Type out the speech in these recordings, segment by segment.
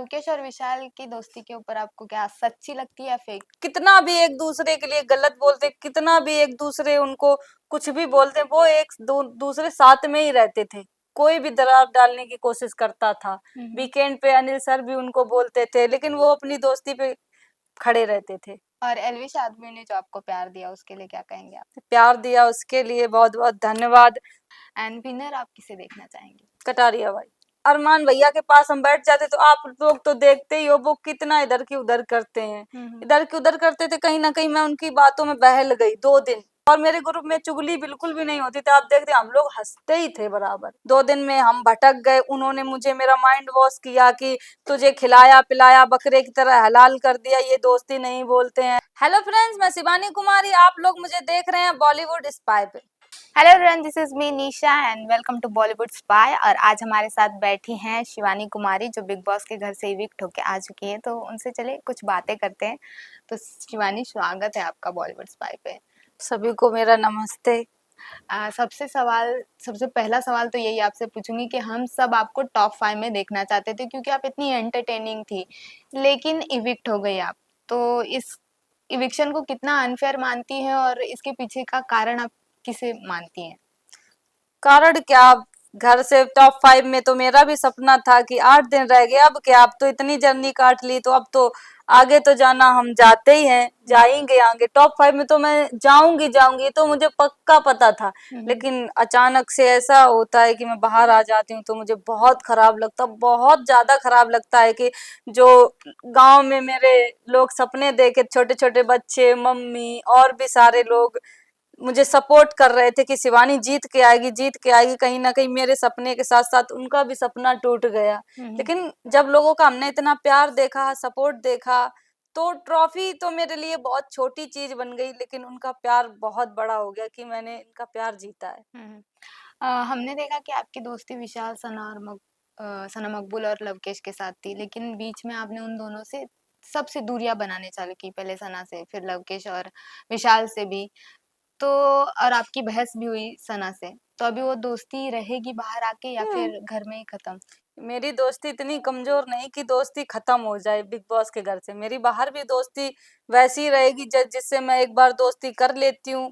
लवकेश और विशाल की दोस्ती के ऊपर आपको क्या सच्ची लगती है या फेक? कितना भी एक दूसरे के लिए गलत बोलते, कितना भी एक दूसरे उनको कुछ भी बोलते, वो एक दूसरे साथ में ही रहते थे। कोई भी दरार डालने की कोशिश करता था। वीकेंड पे अनिल सर भी उनको बोलते थे, लेकिन वो अपनी दोस्ती पे खड़े रहते थे। और एलविश आदमी ने जो आपको प्यार दिया उसके लिए क्या कहेंगे आप? प्यार दिया उसके लिए बहुत बहुत धन्यवाद। एंड विनर आप किसे देखना चाहेंगे? कटारिया भाई, अरमान भैया के पास हम बैठ जाते तो आप लोग तो देखते ही हो वो कितना इधर की उधर करते हैं। इधर की उधर करते थे, कहीं ना कहीं मैं उनकी बातों में बहल गई 2 दिन। और मेरे ग्रुप में चुगली बिल्कुल भी नहीं होती थी, आप देखते हम लोग हंसते ही थे बराबर। 2 दिन में हम भटक गए, उन्होंने मुझे मेरा माइंड वॉश किया कि तुझे खिलाया पिलाया बकरे की तरह हलाल कर दिया, ये दोस्ती नहीं बोलते हैं। हेलो फ्रेंड्स, मैं शिवानी कुमारी, आप लोग मुझे देख रहे हैं बॉलीवुड स्पाई पे। Hello everyone, this is me Nisha and welcome to Bollywood spy. और आज हमारे साथ बैठी हैं शिवानी कुमारी जो बिग बॉस के घर से इविक्ट होके आ चुकी है, तो उनसे चले कुछ बातें करते हैं। तो शिवानी, स्वागत है आपका बॉलीवुड स्पाई पे। सभी को मेरा नमस्ते। सबसे पहला सवाल तो यही आपसे पूछूंगी कि हम सब आपको टॉप 5 में देखना चाहते थे क्योंकि आप इतनी एंटरटेनिंग थी, लेकिन इविक्ट हो गई आप। तो इस इविक्शन को कितना अनफेयर मानती हैं और इसके पीछे का कारण आप किसे मानती हैं? कारण क्या, घर से टॉप 5 में तो मेरा भी सपना था कि 8 दिन रह गए, अब क्या, अब तो इतनी जर्नी काट ली तो अब तो आगे तो जाना, हम जाते ही हैं, जाएंगे आगे। टॉप 5 में तो मैं जाऊंगी जाऊंगी, तो मुझे पक्का पता था। लेकिन अचानक से ऐसा होता है कि मैं बाहर आ जाती हूँ तो मुझे बहुत खराब लगता, बहुत ज्यादा खराब लगता है कि जो गांव में मेरे लोग सपने देखे, छोटे छोटे बच्चे, मम्मी और भी सारे लोग मुझे सपोर्ट कर रहे थे कि शिवानी जीत के आएगी, जीत के आएगी, कहीं ना कहीं मेरे सपने के साथ साथ उनका भी सपना टूट गया। लेकिन जब लोगों का हमने इतना प्यार देखा, सपोर्ट देखा, तो ट्रॉफी तो मेरे लिए बहुत छोटी चीज बन गई, लेकिन उनका प्यार बहुत बड़ा हो गया कि मैंने इनका प्यार जीता है। हमने देखा कि आपकी दोस्ती विशाल, सना मकबूल और लवकेश के साथ थी, लेकिन बीच में आपने उन दोनों से सबसे दूरियां बनाने चालू की, पहले सना से, फिर लवकेश और विशाल से भी। तो और आपकी बहस भी हुई सना से। तो अभी वो दोस्ती रहेगी बाहर आके या फिर घर में ही खत्म? मेरी दोस्ती इतनी कमजोर नहीं कि दोस्ती खत्म हो जाए बिग बॉस के घर से। मेरी बाहर भी दोस्ती वैसी रहेगी जिससे मैं एक बार दोस्ती कर लेती हूँ,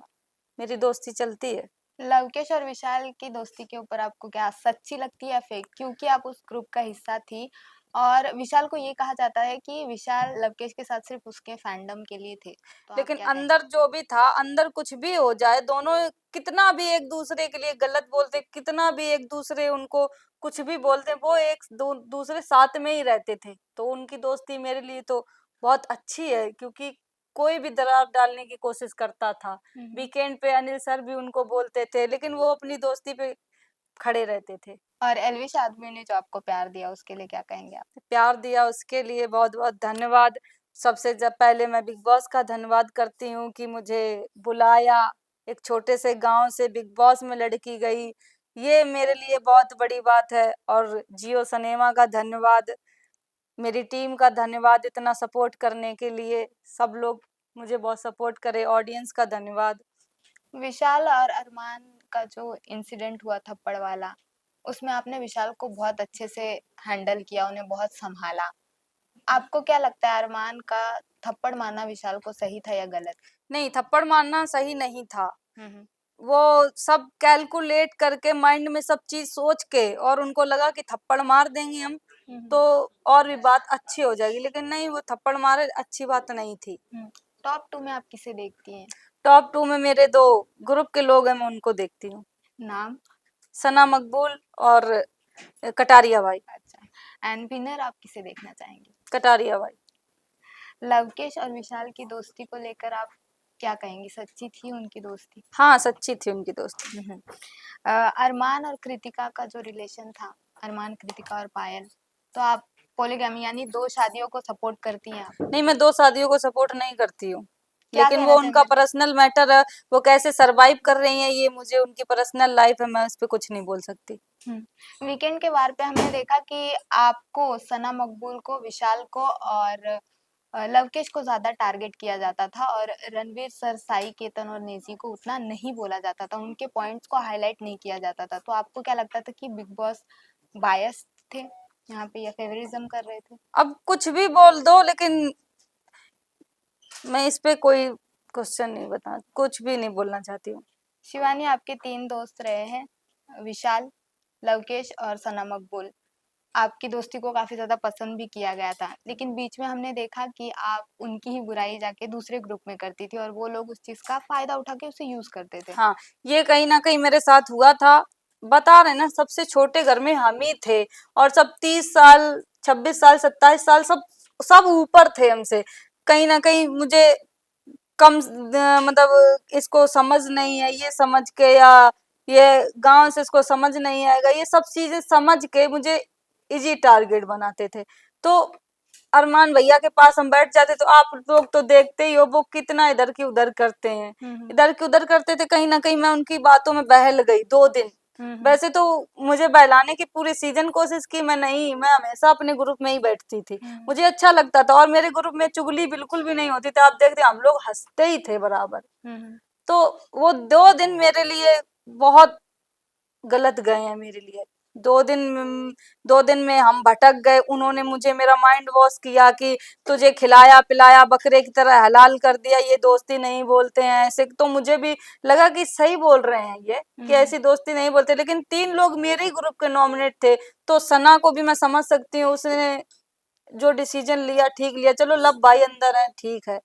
मेरी दोस्ती चलती है। लवकेश और विशाल की दोस्ती के ऊपर आपको क्या सच्ची लगती है या फेक? क्योंकि आप उस ग्रुप का हिस्सा थी और विशाल को ये कहा जाता है कि विशाल लवकेश के साथ सिर्फ उसके फैंडम के लिए थे। तो आप लेकिन क्या कहेंगे? अंदर जो भी था, अंदर कुछ भी हो जाए, दोनों कितना भी एक दूसरे के लिए गलत बोलते, कितना भी एक दूसरे उनको कुछ भी बोलते, वो एक दूसरे साथ में ही रहते थे। तो उनकी दोस्ती मेरे लिए तो बहुत अच्छी है, क्योंकि कोई भी दरार डालने की कोशिश करता था। वीकेंड पे अनिल सर भी उनको बोलते थे, लेकिन वो अपनी दोस्ती पे खड़े रहते थे। और एलविश आदमी ने जो आपको प्यार दिया उसके लिए क्या कहेंगे आप? प्यार दिया उसके लिए बहुत बहुत धन्यवाद। सबसे जब पहले मैं बिग बॉस का धन्यवाद करती हूँ कि मुझे बुलाया, एक छोटे से गांव से बिग बॉस में लड़की गई, ये मेरे लिए बहुत बड़ी बात है। और जियो सिनेमा का धन्यवाद, मेरी टीम का धन्यवाद इतना सपोर्ट करने के लिए। सब लोग मुझे बहुत सपोर्ट करे, ऑडियंस का धन्यवाद। विशाल और अरमान का जो इंसिडेंट हुआ थप्पड़ वाला, उसमें आपने विशाल को बहुत अच्छे से हैंडल किया, उन्हें बहुत संभाला। आपको क्या लगता है, अरमान का थप्पड़ मारना विशाल को सही था या गलत? नहीं, थप्पड़ मारना सही नहीं था। हम्म। वो सब कैलकुलेट करके माइंड में सब चीज सोच के, और उनको लगा कि थप्पड़ मार देंगे हम तो और भी बात अच्छी हो जाएगी, लेकिन नहीं, वो थप्पड़ मारे अच्छी बात नहीं थी। टॉप 2 में आप किसे देखती हैं? टॉप 2 में मेरे 2 ग्रुप के लोग हैं, मैं उनको देखती हूँ। नाम? सना मकबूल और कटारिया भाई। अच्छा। एंड विनर आप किसे देखना चाहेंगे? कटारिया भाई। लवकेश और विशाल की दोस्ती को लेकर आप क्या कहेंगी, सच्ची थी उनकी दोस्ती? हाँ, सच्ची थी उनकी दोस्ती। अरमान और कृतिका का जो रिलेशन था, अरमान, कृतिका और पायल, तो आप पॉलीगैमी यानी 2 शादियों को सपोर्ट करती हैं आप? नहीं, मैं 2 शादियों को सपोर्ट नहीं करती हूँ, क्या लेकिन कहना वो उनका चाहेंगे? पर्सनल मैटर है। वो कैसे सरवाइव कर रही हैं, ये मुझे, उनकी पर्सनल लाइफ है, मैं उस पर कुछ नहीं बोल सकती। वीकेंड के वार पे हमने देखा कि आपको, सना मकबूल को, विशाल को और लवकेश को ज्यादा टारगेट किया जाता था और रणवीर सर, साई केतन और नेजी को उतना नहीं बोला जाता था, उनके पॉइंट्स को हाईलाइट नहीं किया जाता था। तो आपको क्या लगता था कि बिग बॉस बायस थे? यहाँ पे या फेवरिज्म कर रहे थे? अब कुछ भी बोल दो, लेकिन मैं इस पे कोई क्वेश्चन नहीं बता, कुछ भी नहीं बोलना चाहती हूँ। शिवानी, आपके 3 दोस्त रहे हैं, विशाल, लवकेश और सना मकबूल। आपकी दोस्ती को काफ़ी ज़्यादा पसंद भी किया गया था, लेकिन बीच में हमने देखा कि आप उनकी ही बुराई जाके दूसरे ग्रुप में करती थी और वो लोग उस चीज़ का फ़ायदा उठा के उसे यूज़ करते थे। हाँ, ये कहीं न कहीं मेरे साथ हुआ था। बता रहे हैं ना, सबसे छोटे घर में हम ही थे और सब 30 साल, 26 साल, 27 साल, सब सब ऊपर थे हमसे। कहीं न कहीं मुझे कम मतलब इसको समझ नहीं है, ये समझ के, या ये गाँव से इसको समझ नहीं आएगा, ये सब चीज़ें समझ के मुझे ईज़ी टारगेट बनाते थे। तो अरमान भैया के पास हम बैठ जाते, तो आप लोग तो देखते ही हो वो कितना इधर की उधर करते हैं। हुँ, इधर की उधर करते थे, कहीं न कहीं मैं उनकी बातों में बहल गई 2 दिन। हुँ। वैसे तो मुझे बहलाने की पूरी सीज़न कोशिश की, मैं नहीं, मैं हमेशा अपने ग्रुप में ही बैठती थी। हुँ, मुझे अच्छा लगता था और मेरे ग्रुप में चुगली बिल्कुल भी नहीं होती थी। आप देखते हम लोग हँसते ही थे बराबर। हुँ, तो वो 2 दिन मेरे लिए बहुत गलत गए हैं मेरे लिए। 2 दिन 2 दिन में हम भटक गए। उन्होंने मुझे मेरा माइंड वॉश किया कि तुझे खिलाया-पिलाया, बकरे की तरह हलाल कर दिया, ये दोस्ती नहीं बोलते हैं ऐसे। तो मुझे भी लगा कि सही बोल रहे हैं ये, कि हुँ, ऐसी दोस्ती नहीं बोलते। लेकिन 3 लोग मेरे ही ग्रुप के नॉमिनेट थे, तो सना को भी मैं समझ सकती हूँ, उसने जो डिसीजन लिया ठीक लिया। चलो, लब भाई अंदर है, ठीक है।